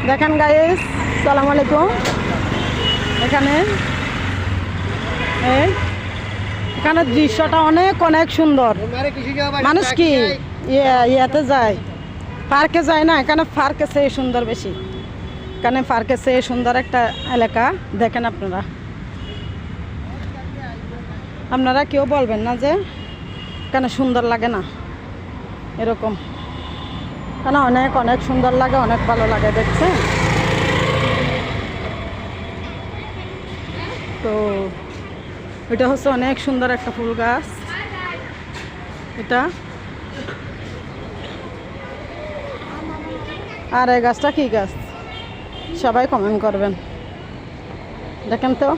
দেখেন গাইস, সালাম আলাইকুম। এখানে এখানে দৃশ্যটা অনেক অনেক সুন্দর। মানুষ কি ইয়াতে যায়, পার্কে যায় না? এখানে পার্কে চেয়ে সুন্দর বেশি। এখানে পার্কে চেয়ে সুন্দর একটা এলাকা। দেখেন আপনারা কেউ বলবেন না যে এখানে সুন্দর লাগে না। এরকম এখানে অনেক অনেক সুন্দর লাগে, অনেক ভালো লাগে। দেখছেন তো এটা হচ্ছে অনেক সুন্দর একটা ফুল গাছ। এটা আর এই গাছটা কি গাছ সবাই কমেন্ট করবেন। দেখেন তো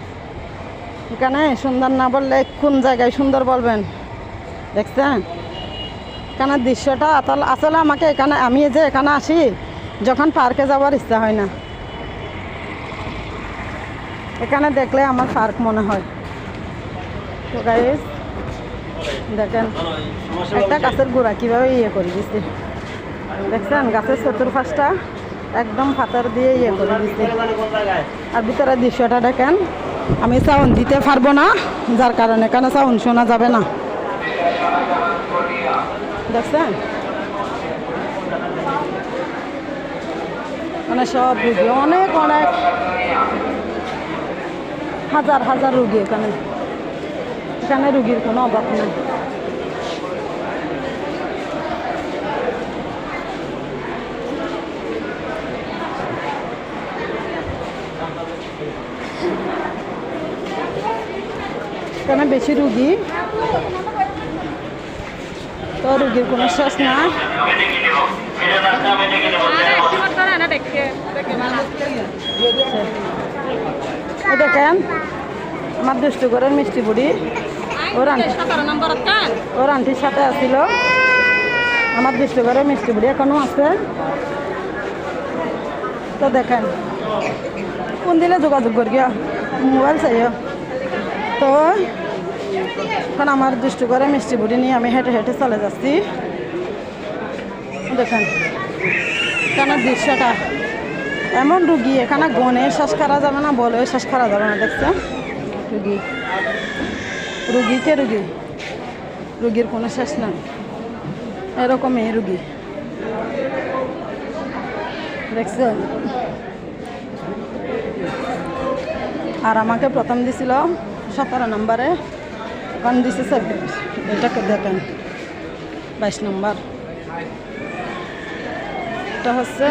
এখানে সুন্দর না বললে কোন জায়গায় সুন্দর বলবেন। দেখছেন এখানে দৃশ্যটা আসলে আমাকে এখানে আমি যে এখানে আসি যখন পার্কে যাওয়ার ইচ্ছা হয় না, এখানে দেখলে আমার পার্ক মনে হয়। তো গাইস দেখেন একটা গাছের গোড়া কীভাবে করে দিচ্ছে। দেখছেন গাছের চতুর্পাশটা একদম পাথর দিয়ে করে দিচ্ছে। আর ভিতরে দৃশ্যটা দেখেন। আমি সাউন্ড দিতে পারবো না, যার কারণে এখানে সাউন্ড শোনা যাবে না। দেখছেন মানে সব রুগী, অনেক অনেক হাজার হাজার রুগী এখানে। এখানে রুগীর কোনো অভাব নেই। এখানে বেশি রুগী, তো রুগীর কোনো শেষ না। দেখেন আমার দুষ্টু ঘরের মিষ্টি বুড়ি ওর আন্টির সাথে আসছিল। আমার দুষ্টু ঘরের মিষ্টি বুড়ি এখনো আছে। তো দেখেন কোন দিলে যোগাযোগ করি মোবাইল চাইও। তো এখন আমার দুষ্টু করে মিষ্টি বুড়ি নিয়ে আমি হেঁটে হেঁটে চলে যাচ্ছি। দেখেন এখানে দৃশ্যটা এমন রুগী, এখানে গনে শ্বাস করা যাবে না, বলে শ্বাস করা যাবে না। দেখছেন রুগীকে রুগীর কোনো শেষ নাই। এরকমই রুগী দেখছেন। আর আমাকে প্রথম দিছিল 17 নম্বরে, এখন দিছে 26। এটাকে দেখেন 22 নম্বর। এটা হচ্ছে